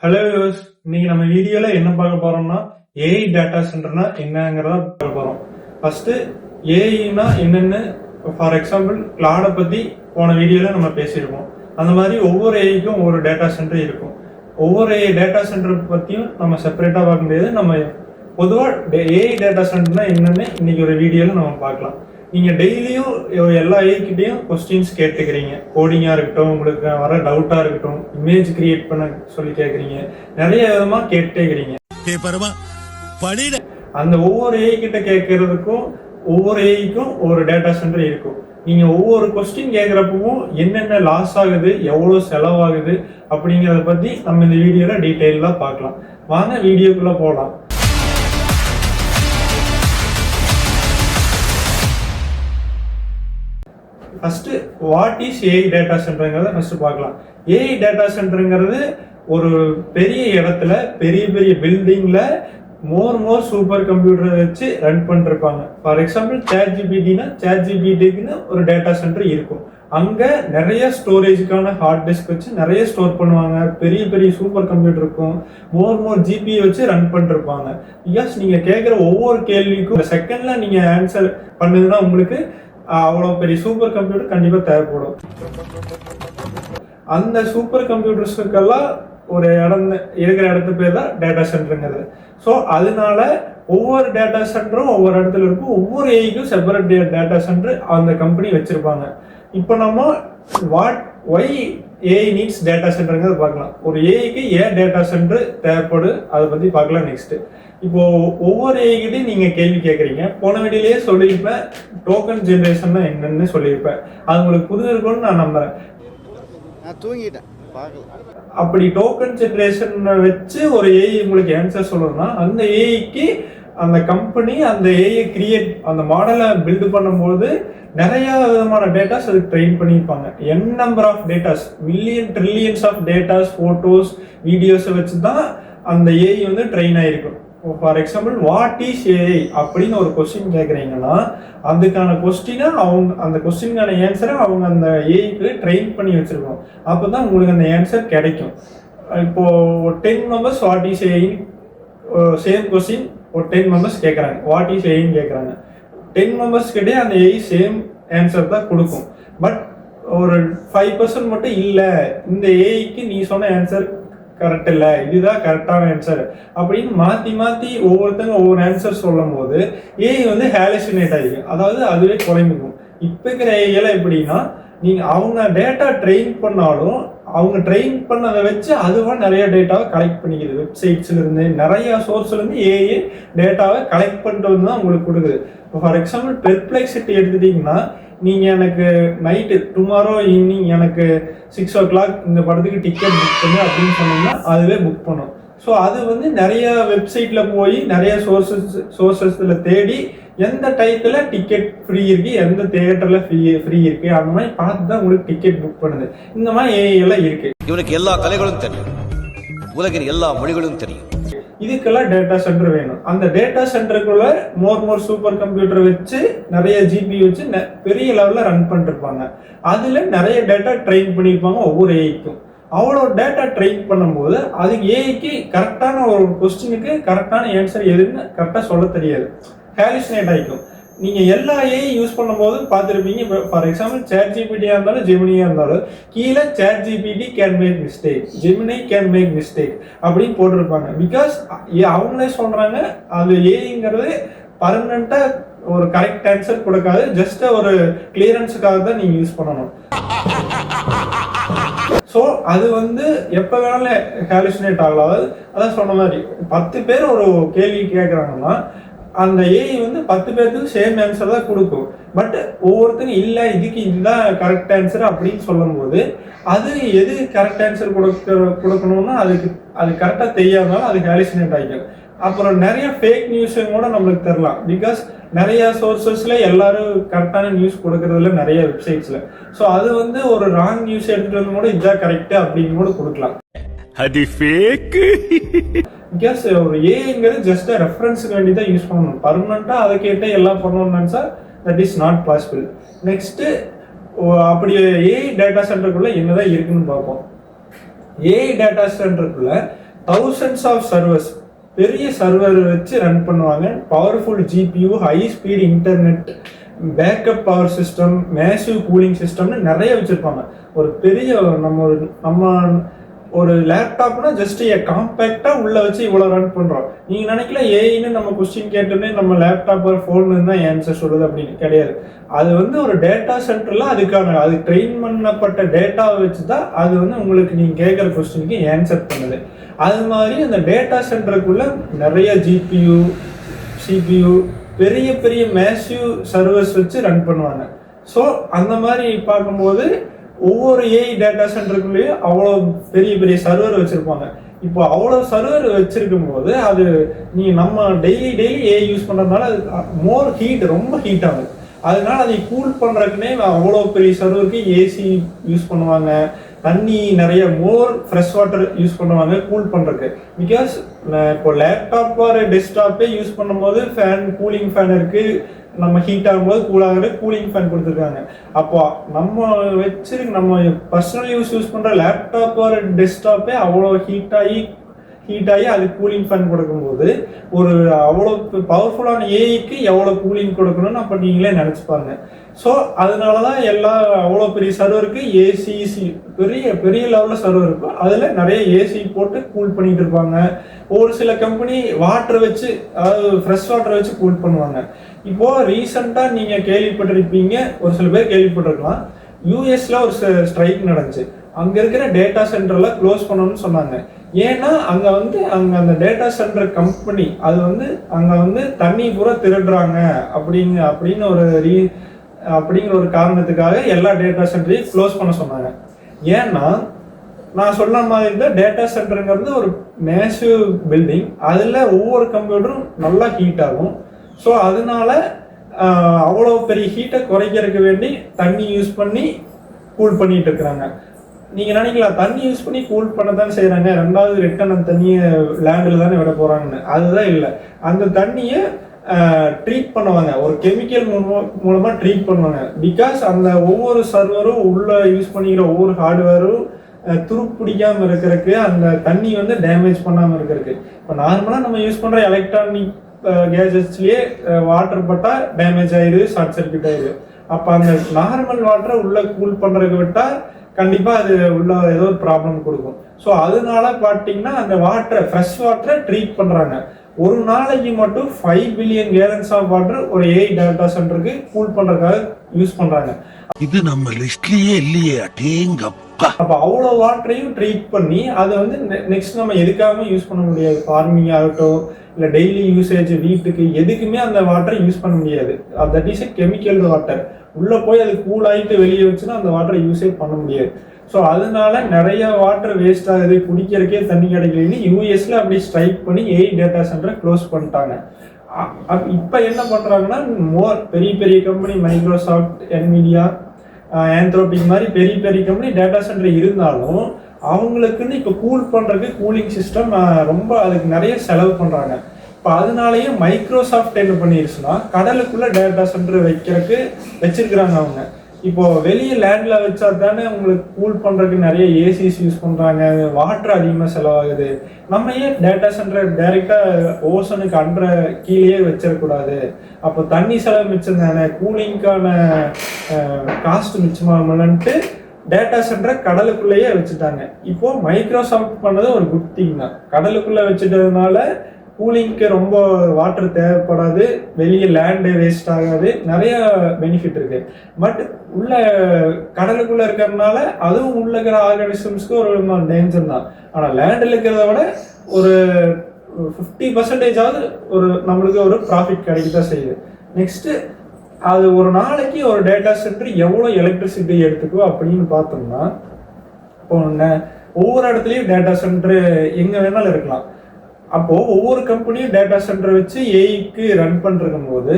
Hello viewers, இன்னைக்கு நம்ம வீடியோல என்ன பார்க்க போறோம்னா ஏஐ டேட்டா சென்டர்னா என்னங்கிறத பார்க்க போறோம். ஃபர்ஸ்ட் ஏஐனா என்னன்னு ஃபார் எக்ஸாம்பிள் கிளாடை பத்தி போன வீடியோல நம்ம பேசியிருக்கோம். அந்த மாதிரி ஒவ்வொரு ஏஐக்கும் ஒவ்வொரு டேட்டா சென்டர் இருக்கும். ஒவ்வொரு டேட்டா சென்டர் பத்தியும் நம்ம செப்பரேட்டா பார்க்க முடியாது. நம்ம பொதுவாக ஏஐ டேட்டா சென்டர்னா என்னன்னு இன்னைக்கு ஒரு வீடியோல நம்ம பார்க்கலாம். நீங்க டெய்லியும் எல்லா ஏஐக்கிட்டையும் கொஸ்டின்ஸ் கேட்டுக்கிறீங்க. கோடிங்கா இருக்கட்டும், உங்களுக்கு வர டவுட்டா இருக்கட்டும், இமேஜ் கிரியேட் பண்ண சொல்லி கேட்குறீங்க, நிறைய விதமா கேட்டுக்கிறீங்க. அந்த ஒவ்வொரு ஏஐ கிட்ட கேட்கறதுக்கும் ஒவ்வொரு ஏஐக்கும் ஒரு டேட்டா சென்டர் இருக்கும். நீங்க ஒவ்வொரு கொஸ்டின் கேட்கறப்பவும் என்னென்ன லாஸ் ஆகுது, எவ்வளவு செலவாகுது அப்படிங்கிறத பத்தி நம்ம இந்த வீடியோல டீட்டெயிலா பார்க்கலாம். வாங்க வீடியோக்குள்ள போகலாம். First what is AI data சென்டருங்கிறத ஃபர்ஸ்ட் பார்க்கலாம். ஏஐ டேட்டா சென்டருங்கிறது ஒரு பெரிய இடத்துல பெரிய பெரிய பில்டிங்ல மோர் சூப்பர் கம்ப்யூட்டரை வச்சு ரன் பண்ணிருப்பாங்க. ஃபார் எக்ஸாம்பிள் சேட் ஜிபிடிக்குன்னு ஒரு டேட்டா சென்டர் இருக்கும். அங்க நிறைய ஸ்டோரேஜுக்கான ஹார்ட் டிஸ்க் வச்சு நிறைய ஸ்டோர் பண்ணுவாங்க. பெரிய பெரிய சூப்பர் கம்ப்யூட்டர் இருக்கும். மோர் ஜிபி வச்சு ரன் பண்ணிருப்பாங்க. பிகாஸ் நீங்க கேட்குற ஒவ்வொரு கேள்விக்கும் செகண்ட்ல நீங்க ஆன்சர் பண்ணுதுன்னா உங்களுக்கு அவ்வளோ பெரிய சூப்பர் கம்ப்யூட்டர் கண்டிப்பாக தேவைப்படும். அந்த சூப்பர் கம்ப்யூட்டர்ஸுக்கெல்லாம் ஒரு இடம் இருக்கிற இடத்து பேர் தான் டேட்டா சென்டருங்கிறது. ஸோ அதனால ஒவ்வொரு டேட்டா சென்டரும் ஒவ்வொரு இடத்துல இருக்கும். ஒவ்வொரு ஏஐக்கும் செப்பரேட் டேட்டா சென்டர் அந்த கம்பெனி வச்சிருப்பாங்க. இப்போ நம்ம ஒய் ஏஐ நீட்ஸ் டேட்டா சென்டருங்கிறத பார்க்கலாம். ஒரு ஏஐக்கு ஏன் டேட்டா சென்டர் தேவைப்படும் அதை பற்றி பார்க்கலாம். நெக்ஸ்ட் இப்போ ஒவ்வொரு ஏஐக்கிட்டையும் நீங்க கேள்வி கேட்குறீங்க. போன வீடியோலயே சொல்லியிருப்பேன் டோக்கன் ஜென்ரேஷன் என்னன்னு சொல்லியிருப்பேன். அது உங்களுக்கு புரிஞ்சிருக்கும்னு நான் நம்புறேன். அப்படி டோக்கன் ஜென்ரேஷன் வச்சு ஒரு ஏஐ உங்களுக்கு ஆன்சர் சொல்லணும்னா அந்த ஏஐக்கு அந்த கம்பெனி அந்த ஏஐ கிரியேட் அந்த மாடலை பில்டு பண்ணும்போது நிறைய விதமான டேட்டாஸ் அதுக்கு ட்ரெயின் பண்ணியிருப்பாங்க. N number of datas, million trillions of datas, photos, வீடியோஸை வச்சு தான் அந்த ஏஐ வந்து ட்ரெயின் ஆயிருக்கும். For example what is AI அப்படின்னு ஒரு கொஸ்டின் கேட்குறீங்கன்னா அதுக்கான கொஸ்டினை அவங்க அந்த கொஸ்டினுக்கான ஆன்சரை அவங்க அந்த ஏஐக்கு ட்ரெயின் பண்ணி வச்சிருக்கோம். அப்போ தான் உங்களுக்கு அந்த ஆன்சர் கிடைக்கும். இப்போ 10 members what is AI same question ஒரு 10 மெம்பர்ஸ் கேட்குறாங்க. வாட் இஸ் ஏஐன்னு கேட்குறாங்க. 10 மெம்பர்ஸ் கிட்டே அந்த ஏஐ சேம் ஆன்சர் தான் கொடுக்கும். பட் ஒரு 5% மட்டும் இல்லை, இந்த ஏஐக்கு நீ சொன்ன ஆன்சர் கரெக்ட் இல்லை, இதுதான் கரெக்டான ஆன்சர் அப்படின்னு மாற்றி ஒவ்வொருத்தங்க ஒவ்வொரு ஆன்சர் சொல்லும் போது ஏஐ வந்து ஹாலுசினேட் ஆகிடும். அதாவது அதுவே குழம்பிக்கும். இப்போ இருக்கிற ஏஐலாம் எப்படின்னா அவங்க டேட்டா ட்ரெயின் பண்ணாலும் அவங்க ட்ரெயின் பண்ணதை வச்சு அதுவாக நிறைய டேட்டாவை கலெக்ட் பண்ணிக்குது. வெப்சைட்ஸ்ல இருந்து நிறைய சோர்ஸ்ல இருந்து ஏஐ டேட்டாவை கலெக்ட் பண்ணிட்டு வந்து தான் உங்களுக்கு கொடுக்குது. இப்போ ஃபார் எக்ஸாம்பிள் பெர்ப்ளெக்சிட்டி எடுத்துட்டீங்கன்னா நீங்க எனக்கு நைட்டு டுமாரோ ஈவினிங் எனக்கு 6 o'clock இந்த படத்துக்கு டிக்கெட் புக் பண்ணு அப்படின்னு சொன்னீங்கன்னா அதுவே புக் பண்ணும். ஸோ அது வந்து நிறைய வெப்சைட்ல போய் நிறைய சோர்சஸ்ல தேடி எந்த டைத்துல டிக்கெட் ஃப்ரீ இருக்கு, எந்த தியேட்டர்ல ஃப்ரீ இருக்கு, அந்த மாதிரி பார்த்து தான் உங்களுக்கு டிக்கெட் புக் பண்ணுது. இந்த மாதிரி ஏஐ எல்லாம் இருக்கு. இவனுக்கு எல்லா கலைகளும் தெரியும், உலகின் எல்லா மொழிகளும் தெரியும். இதுக்கெல்லாம் டேட்டா சென்டர் வேணும். அந்த டேட்டா சென்டருக்குள்ள மோர் சூப்பர் கம்ப்யூட்டர் வச்சு நிறைய ஜிபி வச்சு பெரிய லெவல்ல ரன் பண்ணிருப்பாங்க. அதுல நிறைய டேட்டா ட்ரெயின் பண்ணிருப்பாங்க ஒவ்வொரு ஏஐக்கும். அவ்வளோ டேட்டா ட்ரெயின் பண்ணும்போது அதுக்கு ஏஐக்கு கரெக்டான ஒரு கொஸ்டினுக்கு கரெக்டான ஆன்சர் எதுன்னு கரெக்டாக சொல்ல தெரியாது, ஹாலுசினேட் ஆகிக்கும். நீங்க எல்லா ஏஐ யூஸ் பண்ணும்போது பார்த்துருப்பீங்க. ஃபார் எக்ஸாம்பிள் சேட் ஜிபிடியா இருந்தாலும் ஜெமினியா இருந்தாலும் கீழே ChatGPT can make mistake, Gemini can make mistake அப்படின்னு போட்டிருப்பாங்க. பிகாஸ் அவங்களே சொல்றாங்க அது ஏஐங்கிறது பர்மனண்டா ஒரு கரெக்ட் ஆன்சர் கொடுக்காது, ஜஸ்ட் ஒரு கிளியரன்ஸுக்காக தான் நீங்க யூஸ் பண்ணணும். ஸோ அது வந்து எப்போ வேணாலும் ஹாலுசினேட் ஆகலாம். அதான் சொன்ன மாதிரி 10 பேர் ஒரு கேள்வி கேட்குறாங்கன்னா அந்த ஏஐ வந்து 10 பேருக்கு சேம் ஆன்சர் தான் கொடுக்கும். பட் ஒவ்வொருத்தங்க இல்லை இதுக்கு இதுதான் கரெக்ட் ஆன்சர் அப்படின்னு சொல்லும் போது அது எது கரெக்ட் ஆன்சர் கொடுக்கணும்னா அது கரெக்டாக தெரியாதனால அது ஹாலுசினேட் ஆகிக்கும். அப்புறம் நிறைய ஃபேக் நியூஸும் கூட நம்மளுக்கு தரலாம். பிகாஸ் நிறைய சோர்சஸ்ல எல்லாரும் கரெக்டான நியூஸ் கொடுக்கறதுல நிறைய வெப்சைட்ஸ்ல. ஸோ அது வந்து ஒரு ராங் நியூஸ் எடுத்துட்டு வந்து கூட இதுதான் கரெக்ட் அப்படின்னு கூட கொடுக்கலாம். அது ஃபேக். பிகாஸ் ஒரு ஏஐங்கிறது ஜஸ்ட் ரெஃபரன்ஸுக்கு வேண்டி தான் யூஸ் பண்ணணும். பர்மனண்டா அதை கேட்டு எல்லாம் பண்ணணும்னு நினைச்சா that is not possible. Next அப்படி ஏஐ டேட்டா சென்டருக்குள்ள என்னதான் இருக்குன்னு பார்ப்போம். ஏஐ டேட்டா சென்டருக்குள்ள thousands ஆஃப் சர்வர்ஸ், பெரிய சர்வர் வச்சு ரன் பண்ணுவாங்க. Powerful GPU, high speed internet, backup power system, massive cooling சிஸ்டம்னு நிறைய வச்சுருப்பாங்க. ஒரு பெரிய நம்ம ஒரு லேப்டாப்னா ஜஸ்ட் காம்பேக்டாக உள்ள வச்சு இவ்வளோ ரன் பண்ணுறோம். நீங்கள் நினைக்கல ஏஐன்னு நம்ம கொஸ்டின் கேட்டோன்னே நம்ம லேப்டாப் ஒரு ஃபோன் தான் ஆன்சர் சொல்லுது அப்படின்னு. கிடையாது. அது ஒரு டேட்டா சென்டரில் அது ட்ரெயின் பண்ணப்பட்ட டேட்டாவை வச்சு தான் அது உங்களுக்கு நீங்கள் கேட்குற கொஸ்டினுக்கு ஆன்சர் பண்ணுது. அது மாதிரி அந்த டேட்டா சென்டருக்குள்ள நிறைய ஜிபியூ, சிபியூ, பெரிய பெரிய மேசிவ் சர்வர்ஸ் வச்சு ரன் பண்ணுவாங்க. ஸோ அந்த மாதிரி பார்க்கும்போது ஒவ்வொரு ஏஐ டேட்டா சென்டருக்குள்ளேயும் அவ்வளோ பெரிய பெரிய சர்வர் வச்சுருப்பாங்க. இப்போ அவ்வளோ சர்வர் வச்சிருக்கும் போது அது நம்ம டெய்லி ஏஐ யூஸ் பண்ணுறதுனால அது மோர் ஹீட், ரொம்ப ஹீட் ஆகும். அதனால அதை கூல் பண்ணுறதுக்குனே அவ்வளோ பெரிய சர்வருக்கு ஏசி யூஸ் பண்ணுவாங்க. தண்ணி நிறைய மோர் ஃப்ரெஷ் வாட்டர் யூஸ் பண்ணுவாங்க கூல் பண்ணுறதுக்கு. பிகாஸ் இப்போ லேப்டாப் ஒரு டெஸ்க்டாப்பே யூஸ் பண்ணும்போது கூலிங் ஃபேன் இருக்குது. நம்ம ஹீட் ஆகும்போது கூலாகிற கூலிங் ஃபேன் கொடுத்துருக்காங்க. அப்போ நம்ம பர்சனல் யூஸ் பண்ணுற லேப்டாப் ஒரு டெஸ்க்டாப்பே அவ்வளோ ஹீட் ஆகி அது கூலிங் ஃபேன் கொடுக்கும்போது ஒரு அவ்வளோ பவர்ஃபுல்லான ஏஐக்கு எவ்வளோ கூலிங் கொடுக்கணும்னு அப்போ நீங்களே நினச்சி பாருங்க. ஸோ அதனால தான் அவ்வளோ பெரிய சர்வருக்கு ஏசி, பெரிய பெரிய லெவலில் சர்வர் இருக்கும். அதில் நிறைய ஏசி போட்டு கூல் பண்ணிட்டு இருப்பாங்க. ஒரு சில கம்பெனி வாட்டர் வச்சு, அதாவது ஃப்ரெஷ் வாட்டர் வச்சு கூல் பண்ணுவாங்க. இப்போது ரீசெண்டாக நீங்கள் கேள்விப்பட்டிருப்பீங்க, ஒரு சில பேர் கேள்விப்பட்டிருக்கலாம், யூஎஸ்ல ஒரு ஸ்ட்ரைக் நடந்துச்சு. அங்கே இருக்கிற டேட்டா சென்டரில் க்ளோஸ் பண்ணணும்னு சொன்னாங்க. ஏன்னா அங்கே அந்த டேட்டா சென்டர் கம்பெனி அது அங்கே தண்ணி பூரா திருடுறாங்க அப்படிங்கிற ஒரு காரணத்துக்காக எல்லா டேட்டா சென்டரையும் க்ளோஸ் பண்ண சொன்னாங்க. ஏன்னா நான் சொன்ன மாதிரி இந்த டேட்டா சென்டருங்கிறது ஒரு மேசிவ் பில்டிங். அதில் ஒவ்வொரு கம்ப்யூட்டரும் நல்லா ஹீட் ஆகும். ஸோ அதனால அவ்வளோ பெரிய ஹீட்டை குறைக்கிறதுக்கு வேண்டி தண்ணி யூஸ் பண்ணி கூல் பண்ணிட்டு இருக்கிறாங்க. நீங்கள் நினைக்கலாம் தண்ணி யூஸ் பண்ணி கூல் பண்ண தான் செய்கிறாங்க, ரெண்டாவது ரிட்டர்ன் அந்த தண்ணியை லேண்டில் தானே விட போகிறாங்கன்னு. அதுதான் இல்லை. அந்த தண்ணியை ட்ரீட் பண்ணுவாங்க, ஒரு கெமிக்கல் மூலமாக ட்ரீட் பண்ணுவாங்க. பிகாஸ் அந்த ஒவ்வொரு சர்வரும் உள்ள யூஸ் பண்ணிக்கிற ஒவ்வொரு ஹார்ட்வேரும் துருப்பிடிக்காமல் இருக்கிறதுக்கு, அந்த தண்ணி டேமேஜ் பண்ணாமல் இருக்கிறதுக்கு. இப்போ நார்மலாக நம்ம யூஸ் பண்ணுற எலக்ட்ரானிக் கேஜெட்ஸ்லேயே வாட்டர் பட்டால் டேமேஜ் ஆயிடுது, ஷார்ட் சர்க்யூட் ஆயிடுது. அப்போ அந்த நார்மல் வாட்டரை உள்ள கூல் பண்ணுறதுக்கு விட்டால் கண்டிப்பாக அது உள்ள ஏதோ ஒரு ப்ராப்ளம் கொடுக்கும். ஸோ அதனால பார்த்தீங்கன்னா அந்த வாட்டரை, ஃப்ரெஷ் வாட்டரை ட்ரீட் பண்ணுறாங்க. ஒரு நாளைக்கு மட்டும் 5 பில்லியன் கேலன்ஸ் ஆஃப் வாட்டர் ஒரு ஏஐ டேட்டா சென்டருக்கு கூல் பண்ணுறதுக்காக யூஸ் பண்ணுறாங்க. இது நம்ம லிஸ்ட்லயே இல்லையே, அடேங்கப்பா. அப்போ அவ்வளோ வாட்டரையும் ட்ரீட் பண்ணி அதை நெக்ஸ்ட் நம்ம எதுக்காகவும் யூஸ் பண்ண முடியாது. ஃபார்மிங் ஆகட்டும், இல்லை டெய்லி யூசேஜ் வீட்டுக்கு எதுக்குமே அந்த வாட்டரை யூஸ் பண்ண முடியாது. That is a chemical water. உள்ளே போய் அது கூல் ஆகிட்டு வெளியே வச்சுன்னா அந்த வாட்டரை யூஸே பண்ண முடியாது. ஸோ அதனால நிறைய வாட்டர் வேஸ்ட் ஆகுது, குடிக்கிறதுக்கே தண்ணி கிடைக்கலன்னு யூஎஸ்ல அப்படி ஸ்ட்ரைக் பண்ணி ஏஐ டேட்டா சென்டரை க்ளோஸ் பண்ணிட்டாங்க. இப்போ என்ன பண்ணுறாங்கன்னா பெரிய பெரிய கம்பெனி, மைக்ரோசாஃப்ட், என்விடியா, ஆந்த்ரோபிக் மாதிரி பெரிய பெரிய கம்பெனி டேட்டா சென்டர் இருந்தாலும் அவங்களுக்குன்னு இப்போ கூல் பண்ணுறதுக்கு கூலிங் சிஸ்டம் ரொம்ப அதுக்கு நிறைய செலவு பண்ணுறாங்க. இப்போ அதனாலேயே மைக்ரோசாஃப்ட் என்ன பண்ணிருச்சுன்னா கடலுக்குள்ள டேட்டா சென்டர் வச்சிருக்கிறாங்க அவங்க. இப்போ வெளியே லேண்ட்ல வச்சா தானே உங்களுக்கு கூல் பண்றதுக்கு நிறைய ஏசிஸ் யூஸ் பண்றாங்க, வாட்டர் அதிகமாக செலவாகுது. நம்ம ஏன் டேட்டா சென்டர் டைரக்டா ஓசனுக்கு கீழேயே வச்சிடக்கூடாது? அப்போ தண்ணி செலவு மிச்சம் தானே, கூலிங்கான காஸ்ட் மிச்சமாகலன்ட்டு டேட்டா சென்டரை கடலுக்குள்ளேயே வச்சுட்டாங்க. இப்போ மைக்ரோசாஃப்ட் பண்ணது ஒரு குட் திங் தான். கடலுக்குள்ள வச்சுட்டதுனால கூலிங்க்கு ரொம்ப வாட்டர் தேவைப்படாது, வெளியே லேண்டு வேஸ்ட் ஆகாது, நிறைய பெனிஃபிட் இருக்கு. பட் உள்ள கடலுக்குள்ள இருக்கிறதுனால அதுவும் உள்ள இருக்கிற ஆர்கானிசம்ஸ்க்கு ஒரு டேஞ்சர் தான். ஆனால் லேண்டில் இருக்கிறத விட ஒரு 50% ஒரு நம்மளுக்கு ஒரு ப்ராஃபிட் கிடைக்க தான் செய்யுது. நெக்ஸ்ட் அது ஒரு நாளைக்கு ஒரு டேட்டா சென்டர் எவ்வளோ எலக்ட்ரிசிட்டி எடுத்துக்கோ அப்படின்னு பார்த்தோம்னா, இப்போ ஒவ்வொரு இடத்துலையும் டேட்டா சென்டர் எங்கே வேணாலும் இருக்கலாம். அப்போது ஒவ்வொரு கம்பெனியும் டேட்டா சென்டர் வச்சு ஏஐக்கு ரன் பண்ணிருக்கும் போது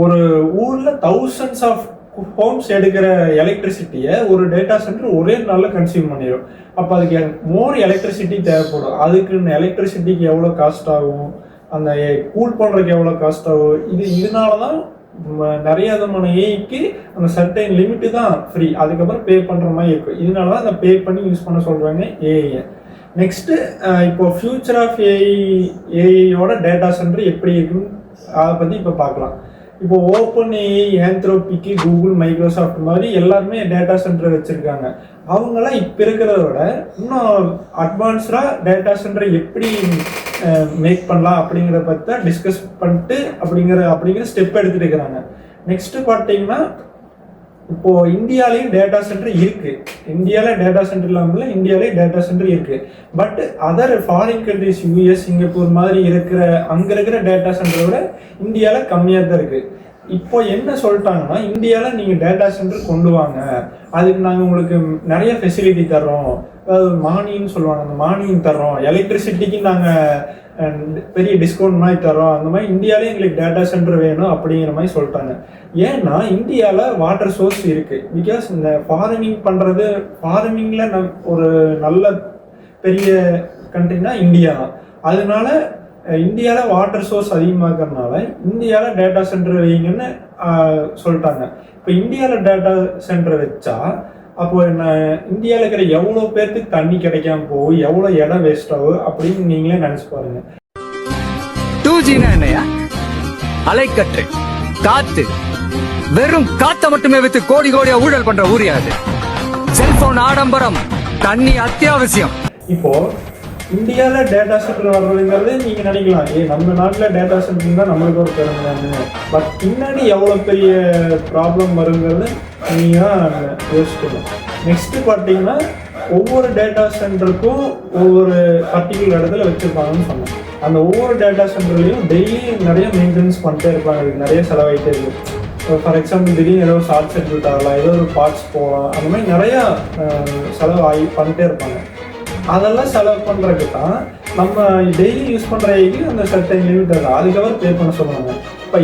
ஒரு ஊரில் thousands ஆஃப் ஹோம்ஸ் எடுக்கிற எலக்ட்ரிசிட்டியை ஒரு டேட்டா சென்டர் ஒரே நாளில் கன்சியூம் பண்ணிடும். அப்போ அதுக்கு மோர் எலக்ட்ரிசிட்டி தேவைப்படும். அதுக்கு எலக்ட்ரிசிட்டிக்கு எவ்வளோ காஸ்ட் ஆகும், அந்த கூல் பண்ணுறதுக்கு எவ்வளோ காஸ்ட் ஆகும். இதனால தான் நிறைய விதமான ஏஐக்கு அந்த சர்டைன் லிமிட்டு தான் ஃப்ரீ, அதுக்கப்புறம் பே பண்ணுற மாதிரி இருக்கும். இதனால தான் அந்த பே பண்ணி யூஸ் பண்ண சொல்கிறாங்க ஏஐயை. நெக்ஸ்ட்டு இப்போ ஃபியூச்சர் ஆஃப் ஏஐயோட டேட்டா சென்டர் எப்படி இருக்குன்னு அதை பற்றி இப்போ பார்க்கலாம். இப்போ ஓப்பன் ஏஐ, ஆந்த்ரோபிக்கு, கூகுள், மைக்ரோசாஃப்ட் மாதிரி எல்லாருமே டேட்டா சென்டர் வச்சுருக்காங்க. அவங்களாம் இப்போ இருக்கிறத விட இன்னும் அட்வான்ஸ்டாக டேட்டா சென்டரை எப்படி மேக் பண்ணலாம் அப்படிங்கிறத பற்றி தான் டிஸ்கஸ் பண்ணிட்டு அப்படிங்கிற ஸ்டெப் எடுத்துகிட்டு இருக்கிறாங்க. நெக்ஸ்ட்டு பார்த்தீங்கன்னா இப்போது இந்தியாவிலையும் டேட்டா சென்டர் இருக்குது. இந்தியாவில் டேட்டா சென்டர் இல்லாமல் இந்தியாவிலேயும் டேட்டா சென்டர் இருக்குது. But other foreign countries, US, Singapore மாதிரி அங்கே இருக்கிற டேட்டா சென்டரை விட இந்தியாவில் கம்மியாக தான் இருக்குது. இப்போ என்ன சொல்லிட்டாங்கன்னா, இந்தியாவில் நீங்கள் டேட்டா சென்டர் கொண்டு வாங்க, அதுக்கு நாங்கள் உங்களுக்கு நிறைய ஃபெசிலிட்டி தர்றோம், அதாவது மானியம்னு சொல்லுவாங்க, அந்த மானியம் தர்றோம், எலக்ட்ரிசிட்டிக்கு நாங்கள் பெரிய டிஸ்கவுண்ட் மாதிரி தரோம், அந்த மாதிரி இந்தியாவிலே எங்களுக்கு டேட்டா சென்டர் வேணும் அப்படிங்கிற மாதிரி சொல்லிட்டாங்க. ஏன்னா இந்தியாவில் வாட்டர் சோர்ஸ் இருக்குது. பிகாஸ் இந்த ஃபார்மிங்கில் ஒரு நல்ல பெரிய கண்ட்ரினா இந்தியா தான். அதனால இந்தியாவில் வாட்டர் சோர்ஸ் அதிகமாகறதுனால இந்தியாவில் டேட்டா சென்டர் வைங்கன்னு சொல்லிட்டாங்க. இப்போ இந்தியாவில் டேட்டா சென்டர் வச்சா அப்போ என்ன, இந்தியாவில் இருக்கிற எவ்வளோ பேருக்கு தண்ணி கிடைக்காம போகும், எவ்வளோ இடம் வேஸ்ட் ஆகும் அப்படின்னு நீங்களே நினைச்சு பாருங்க. 2Gனா என்னையா? அலைக்கற்று காத்து, வெறும் காத்த மட்டுமே வித்து கோடி கோடியா ஊழல் பண்ற ஊரியாது. செல்போன் ஆடம்பரம், தண்ணி அத்தியாவசியம். இப்போ இந்தியாவில் டேட்டா சென்டர் வர்றதுங்கிறது நீங்கள் நினைக்கலாம், நம்ம நாட்டில் டேட்டா சென்டர் தான் நம்மளுக்கு ஒரு திறமையானு. பட் பின்னாடி எவ்வளோ பெரிய ப்ராப்ளம் வருங்கிறது நீங்கள் தான் யோசிக்கணும். நெக்ஸ்ட்டு பார்த்தீங்கன்னா ஒவ்வொரு டேட்டா சென்டருக்கும் ஒவ்வொரு பர்டிகுலர் இடத்துல வச்சுருப்பாங்கன்னு சொன்னேன். அந்த ஒவ்வொரு டேட்டா சென்டர்லையும் டெய்லி நிறைய மெயின்டெனன்ஸ் பண்ணிட்டே இருப்பாங்க, அதுக்கு நிறைய செலவாகிட்டே இருக்கும். ஃபார் எக்ஸாம்பிள் திடீர்னு ஏதோ ஷார்ட் சர்க்யூட் ஆகலாம், ஏதோ ஒரு பார்ட்ஸ் போகலாம், அந்த மாதிரி நிறையா செலவு பண்ணிட்டே இருப்பாங்க. அதெல்லாம் செலவு பண்ணுறதுக்கு தான் நம்ம டெய்லி யூஸ் பண்ணுற அந்த சர்டன் லிமிட் இருக்குது, அதுக்கப்புறம் பே பண்ண சொல்லுவாங்க. இப்போ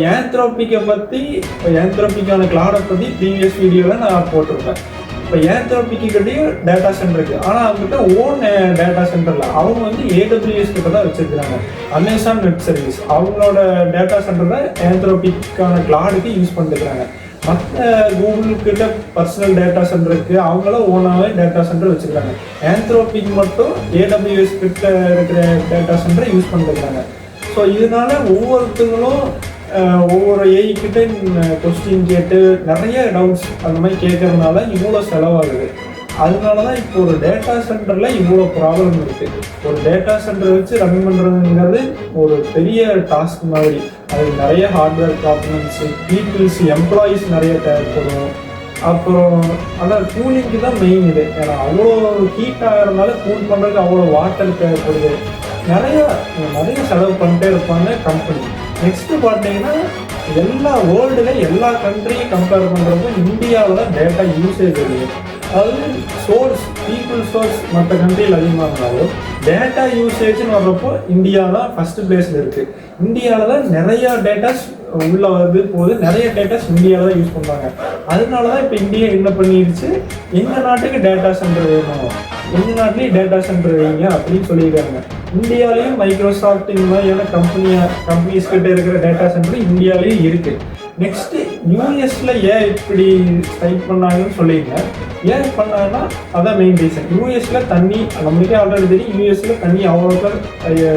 ஆந்த்ரோபிக்கான கிளாடை பற்றி ப்ரீவியஸ் வீடியோவில் நான் போட்டிருப்பேன். இப்போ ஆந்த்ரோபிக்கிட்டையும் டேட்டா சென்டர் இருக்குது, ஆனால் அவங்ககிட்ட ஓன் டேட்டா சென்டரில் அவங்க AWS கிட்ட தான் வச்சுருக்கிறாங்க. அமேசான் வெப் சர்வீஸ் அவங்களோட டேட்டா சென்டரில் ஆந்த்ரோபிக்கான கிளாடுக்கு யூஸ் பண்ணிட்டுருக்காங்க. மற்ற கூகுள்கிட்ட பர்சனல் டேட்டா சென்டருக்கு அவங்களும் ஓனாகவே டேட்டா சென்டர் வச்சுருக்காங்க. ஆந்த்ரோபிக் மட்டும் AWS கிட்ட இருக்கிற டேட்டா சென்டரை யூஸ் பண்ணிட்டுருக்காங்க. ஸோ இதனால ஒவ்வொருத்தங்களும் ஒவ்வொரு ஏஐக்கிட்ட கொஸ்டின் கேட்டு நிறைய டவுட்ஸ் அந்த மாதிரி கேட்கறதுனால இவ்வளோ செலவாகுது. அதனால தான் இப்போ ஒரு டேட்டா சென்டரில் இவ்வளோ ப்ராப்ளம் இருக்குது. ஒரு டேட்டா சென்டர் வச்சு ரன் பண்ணுறதுங்கிறது ஒரு பெரிய டாஸ்க் மாதிரி. அதுக்கு நிறைய ஹார்ட்வேர் காம்பனன்ட்ஸு, பீப்புள்ஸ், எம்ப்ளாயீஸ் நிறைய தேவைப்படும். அப்புறம் ஆனால் கூலிங்க்கு தான் மெயின் இது. ஏன்னா அவ்வளோ ஹீட் ஆகிறதுனால கூல் பண்ணுறதுக்கு அவ்வளோ வாட்டர் தேவைப்படுது. நிறைய செலவு பண்ணிட்டே இருப்பாங்க கம்பெனி. நெக்ஸ்ட்டு பார்த்தீங்கன்னா எல்லா வேர்ல்டில் எல்லா கண்ட்ரியும் கம்பேர் பண்ணுறப்போ இந்தியாவில் தான் டேட்டா யூசேஜ் இருக்குது. அதாவது பீப்புள் சோர்ஸ் மற்ற கண்ட்ரியில் அதிகமாக இருந்தாலும் டேட்டா யூசேஜ்னு வர்றப்போ இந்தியா தான் ஃபஸ்ட்டு பிளேஸில் இருக்குது. இந்தியாவில் தான் நிறையா டேட்டாஸ் உள்ளே போது நிறைய டேட்டாஸ் இந்தியாவில் தான் யூஸ் பண்ணுறாங்க. அதனால தான் இப்போ இந்தியா என்ன பண்ணிடுச்சு, எங்கள் நாட்டுக்கு டேட்டா சென்டர் வேணும், எங்கள் நாட்டிலேயும் டேட்டா சென்டர் வைங்க அப்படின்னு சொல்லியிருக்காங்க. இந்தியாவிலையும் மைக்ரோசாஃப்ட் இந்த மாதிரியான கம்பெனிஸ் கிட்ட இருக்கிற டேட்டா சென்டர் இந்தியாவிலையும் இருக்குது. நெக்ஸ்ட்டு யூஎஸில் ஏன் இப்படி ஸ்ட்ரைக் பண்ணாங்கன்னு சொல்லியிருந்தேன். ஏன் பண்ணாங்கன்னா அதான் மெயின் ரீசன். யூஎஸில் தண்ணி நம்மளுக்கே ஆல்ரெடி தெரியும், யூஎஸில் தண்ணி அவ்வளோக்கா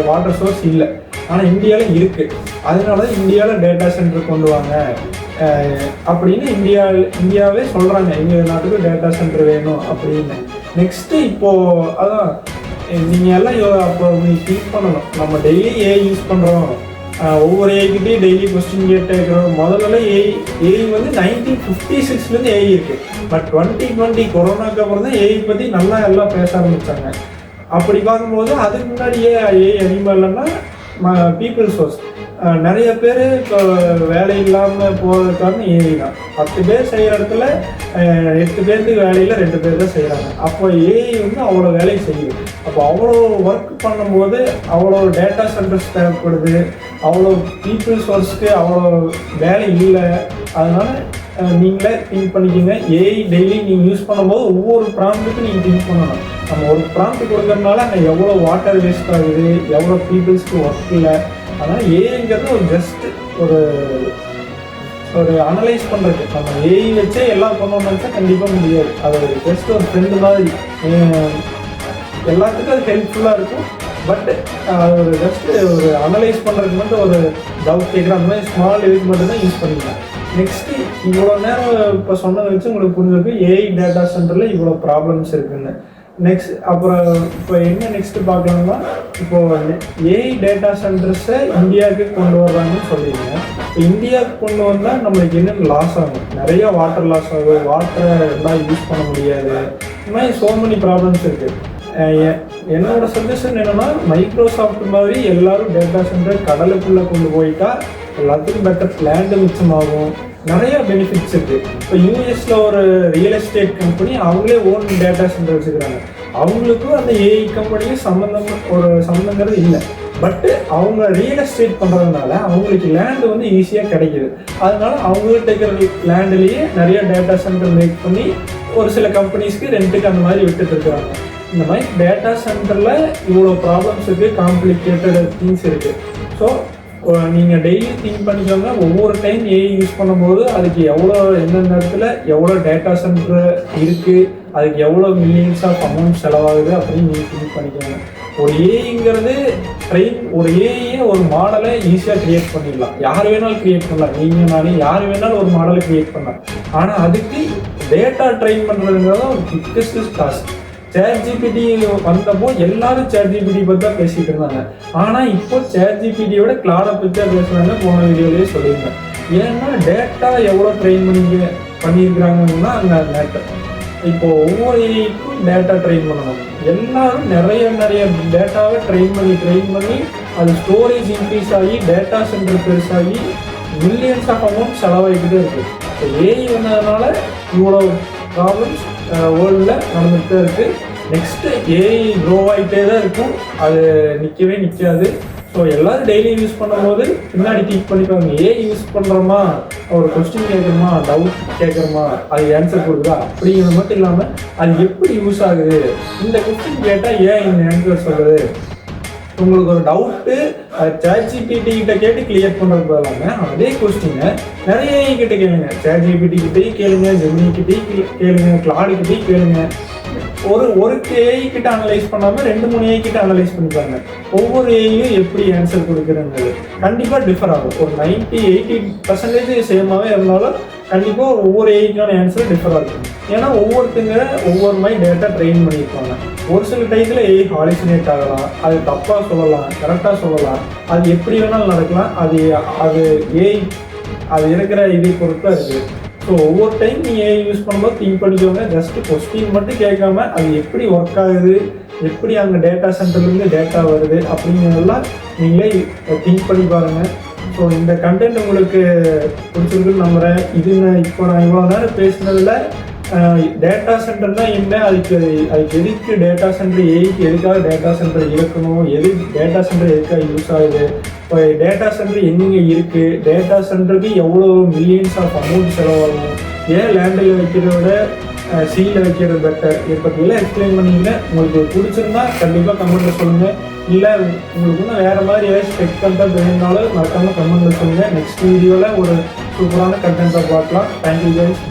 வாட்டர் சோர்ஸ் இல்லை, ஆனால் இந்தியாவில் இருக்குது. அதனால தான் இந்தியாவில் டேட்டா சென்டர் கொண்டு வாங்க அப்படின்னு இந்தியாவே சொல்கிறாங்க, எங்கள் நாட்டுக்கு டேட்டா சென்டர் வேணும் அப்படின்னு. நெக்ஸ்ட்டு இப்போது அதான் நீங்கள் எல்லாம் அப்போ நீங்கள் திங்க் பண்ணணும், நம்ம டெய்லி ஏஐ யூஸ் பண்ணுறோம், ஒவ்வொரு ஏஐக்கிட்டையும் டெய்லி கொஸ்டின் கேட்டுக்கிறோம். முதல்ல ஏஐ 1956 ஏஐ இருக்குது. பட் 2020 கொரோனாக்கு அப்புறம் தான் ஏஐ பற்றி நல்லா எல்லாம் பேச ஆரம்பித்தாங்க. அப்படி பார்க்கும்போது அதுக்கு முன்னாடி ஏஐ அதிகமாக இல்லைன்னா பீப்புள் சோர்ஸ் நிறைய பேர் இப்போ வேலை இல்லாமல் போகிறதுக்கான ஏஐ தான். 10 பேர் செய்கிற இடத்துல 8 பேருக்கு வேலையில் 2 பேர் தான் செய்கிறாங்க. அப்போ ஏஐ அவ்வளோ வேலையை செய்யுது. அப்போ அவ்வளோ ஒர்க் பண்ணும்போது அவ்வளோ டேட்டா சென்டர்ஸ் தேவைப்படுது, அவ்வளோ பீப்புள் சோர்ஸ்க்கு அவ்வளோ வேலை இல்லை. அதனால் நீங்களே திங்க் பண்ணிக்கோங்க. ஏஐ டெய்லி நீங்கள் யூஸ் பண்ணும்போது ஒவ்வொரு ப்ராம்ப்ட்டுக்கும் நீங்கள் திங்க் பண்ணணும். நம்ம ஒரு ப்ராம்ப்ட் கொடுக்கறதுனால அங்கே எவ்வளோ வாட்டர் வேஸ்ட் ஆகுது, எவ்வளோ பீப்புள்ஸ்க்கு ஒர்க் இல்லை. அதனால் ஏஐங்கிறது ஒரு ஜஸ்ட் ஒரு அனலைஸ் பண்ணுறது. நம்ம ஏஐ வச்சே எல்லாம் பண்ணோம்னு நினச்சா கண்டிப்பாக முடியாது. அது ஜஸ்ட் ஒரு ஃப்ரெண்டு மாதிரி. எல்லாத்துக்கும் அது ஹெல்ப்ஃபுல்லாக இருக்கும். பட் ஒரு ஜஸ்ட் ஒரு அனலைஸ் பண்ணுறதுக்கு மட்டும் ஒரு டவுட் கேட்குற அந்த மாதிரி ஸ்மால் இதுக்கு மட்டும் தான் யூஸ் பண்ணிக்கலாம். நெக்ஸ்ட்டு இவ்வளோ நேரம் இப்போ சொன்னதை வச்சு உங்களுக்கு புரிஞ்சிருக்கு ஏஐ டேட்டா சென்டரில் இவ்வளோ ப்ராப்ளம்ஸ் இருக்குன்னு. நெக்ஸ்ட் அப்புறம் இப்போ என்ன நெக்ஸ்ட்டு பார்க்கலாம்னா, இப்போது ஏஐ டேட்டா சென்டர்ஸை இந்தியாவுக்கு கொண்டு வர்றாங்கன்னு சொல்லியிருந்தேன். இப்போ இந்தியாவுக்கு கொண்டு வந்தால் நம்மளுக்கு என்னென்ன லாஸ் ஆகும், நிறையா வாட்டர் லாஸ் ஆகும், வாட்டரை எல்லாம் யூஸ் பண்ண முடியாது, இந்த மாதிரி ஸோ மெனி ப்ராப்ளம்ஸ் இருக்குது. என்னோட சஜஷன் என்னென்னா, மைக்ரோசாஃப்ட் மாதிரி எல்லாரும் டேட்டா சென்டர் கடலுக்குள்ளே கொண்டு போயிட்டா எல்லாத்துக்கும் பெட்டர், லேண்டு மிச்சமாகும், நிறைய பெனிஃபிட்ஸ் இருக்குது. இப்போ யூஎஸில் ஒரு ரியல் எஸ்டேட் கம்பெனி அவங்களே ஓன் டேட்டா சென்டர் வச்சுக்கிறாங்க. அவங்களுக்கும் அந்த ஏஐ கம்பெனியும் சம்மந்தங்கிறது இல்லை. பட்டு அவங்க ரியல் எஸ்டேட் பண்ணுறதுனால அவங்களுக்கு லேண்டு வந்து ஈஸியாக கிடைக்கிது. அதனால அவங்ககிட்ட இருக்கிற லேண்டுலேயே நிறைய டேட்டா சென்டர் மேக் பண்ணி ஒரு சில கம்பெனிஸ்க்கு ரெண்ட்டுக்கு அந்த மாதிரி விட்டுட்டு இருக்கிறாங்க. இந்த மாதிரி டேட்டா சென்டரில் இவ்வளோ ப்ராப்ளம்ஸ் இருக்குது, காம்ப்ளிகேட்டட் திங்ஸ் இருக்குது. ஸோ நீங்கள் டெய்லி திங்க் பண்ணிக்கோங்க, ஒவ்வொரு டைம் ஏஐ யூஸ் பண்ணும்போது அதுக்கு எவ்வளோ எந்தெந்த இடத்துல எவ்வளோ டேட்டா சென்டர் இருக்குது, அதுக்கு எவ்வளோ மில்லியன்ஸ் ஆஃப் அமௌண்ட் செலவாகுது அப்படின்னு நீங்கள் திங்க் பண்ணிக்கோங்க. ஒரு ஏஐங்கிறது ஒரு ஏஐயை ஒரு மாடலை ஈஸியாக க்ரியேட் பண்ணிடலாம், யார் வேணாலும் க்ரியேட் பண்ணலாம், நீங்கள் நானே யார் வேணாலும் ஒரு மாடலை க்ரியேட் பண்ணலாம். ஆனால் அதுக்கு டேட்டா ட்ரெயின் பண்ணுறதுங்கிறது ஒரு பிக்கஸ்ட் டாஸ்க். ChatGPT வந்தப்போ எல்லாரும் ChatGPT பற்றி தான் பேசிகிட்டு இருந்தாங்க. ஆனால் இப்போ ChatGPTயோட கிளாடை பற்றி தான் பேசுகிறாங்க, போன வீடியோலேயே சொல்லியிருந்தேன். ஏன்னா டேட்டா எவ்வளோ ட்ரெயின் பண்ணியிருக்கிறாங்கன்னா அந்த டேட்டா இப்போ ஒவ்வொரு ஏஐக்கும் டேட்டா ட்ரெயின் பண்ணணும். எல்லாரும் நிறைய டேட்டாவை ட்ரெயின் பண்ணி அது ஸ்டோரேஜ் இன்க்ரீஸ் ஆகி டேட்டா சென்டர் பெருசாகி மில்லியன்ஸ் ஆஃப் அமௌண்ட் செலவாகிக்கிட்டே இருக்குது. இப்போ ஏஐ வந்ததுனால இவ்வளோ ப்ராப்ளம்ஸ் வேர்ல்டில் நடந்துகிட்டே இருக்குது. நெக்ஸ்ட்டு ஏஐ க்ரோ ஆகிட்டே தான் இருக்கும், அது நிற்கவே நிற்காது. ஸோ எல்லோரும் டெய்லி யூஸ் பண்ணும்போது பின்னாடி திங்க் பண்ணிப்பாங்க, ஏஐ யூஸ் பண்ணுறோமா, ஒரு கொஸ்டின் கேட்குறோமா, டவுட் கேட்குறோமா, அது ஆன்சர் கொடுக்குதா அப்படிங்கிறது மட்டும் இல்லாமல் அது எப்படி யூஸ் ஆகுது, இந்த கொஸ்டின் கேட்டால் ஏன் இந்த ஆன்சர் சொல்லுது, உங்களுக்கு ஒரு டவுட்டு ChatGPT கிட்ட கேட்டு கிளியர் பண்ணுறது இல்லாமல் அதே கொஸ்டினை நிறைய ஏஐ கிட்ட கேளுங்க. ChatGPT கிட்டையும் கேளுங்க, ஜெமினி கிட்டையும் கேளுங்க, கிளாடு கிட்டையும் கேளுங்க. ஒரு ஏஐ கிட்ட அனலைஸ் பண்ணாமல் 2-3 ஏஐ கிட்ட அனலைஸ் பண்ணிப்பாங்க. ஒவ்வொரு ஏஐயும் எப்படி ஆன்சர் கொடுக்குறங்கிறது கண்டிப்பாக டிஃபர் ஆகும். ஒரு 90-80% சேமாகவே இருந்தாலும் கண்டிப்பாக ஒவ்வொரு ஏஐக்கான ஆன்சர் டிஃபர் ஆகும். ஏன்னா ஒவ்வொருத்தங்க ஒவ்வொரு மாதிரி டேட்டா ட்ரெயின் பண்ணியிருப்பாங்க. ஒரு சில டைத்தில் ஏஐ ஹாலிசினேட் ஆகலாம், அது தப்பாக சொல்லலாம், கரெக்டாக சொல்லலாம், அது எப்படி வேணாலும் நடக்கலாம். அது ஏஐ அது இருக்கிற இதை பொறுத்து இருக்குது. ஸோ ஒவ்வொரு டைம் நீங்கள் ஏஐ யூஸ் பண்ணும்போது திங்க் பண்ணிக்கோங்க. ஜஸ்ட்டு கொஸ்டின் மட்டும் கேட்காம அது எப்படி ஒர்க் ஆகுது, எப்படி அங்கே டேட்டா சென்டர்லேருந்து டேட்டா வருது அப்படிங்கிறதெல்லாம் நீங்களே திங்க் பண்ணி பாருங்கள். ஸோ இந்த கண்டென்ட் உங்களுக்கு பிடிச்சிருக்குன்னு நம்புகிறேன். இப்போ நான் இவ்வளோ நேரம் பேசுனதில் டேட்டா சென்டர்னா என்ன, அதுக்கு எதுக்கு டேட்டா சென்டர், ஏஐக்கு எதுக்காக டேட்டா சென்டர் இருக்கணும், டேட்டா சென்டர் எதுக்காக யூஸ் ஆகுது, இப்போ டேட்டா சென்டர் எங்கெங்கே இருக்குது, டேட்டா சென்டருக்கு எவ்வளோ மில்லியன்ஸ் ஆஃப் அமௌண்ட் செலவாகும், ஏன் லேண்டில் வைக்கிறத விட சீலில் வைக்கிறது பெட்டர், இதை பற்றியெல்லாம் எக்ஸ்பிளைன் பண்ணிங்கன்னா உங்களுக்கு பிடிச்சிருந்தா கண்டிப்பாக கமெண்ட்டில் சொல்லுங்கள். இல்லை உங்களுக்கு இன்னும் வேறு மாதிரி ஏதாச்சும் ஸ்பெக்ட் கண்டென்ட் வேணுனாலும் மறக்காமல் கமெண்ட்டில் சொல்லுங்கள். நெக்ஸ்ட் வீடியோவில் ஒரு சூப்பரான கண்டென்ட்டை பார்க்கலாம். Thank you guys.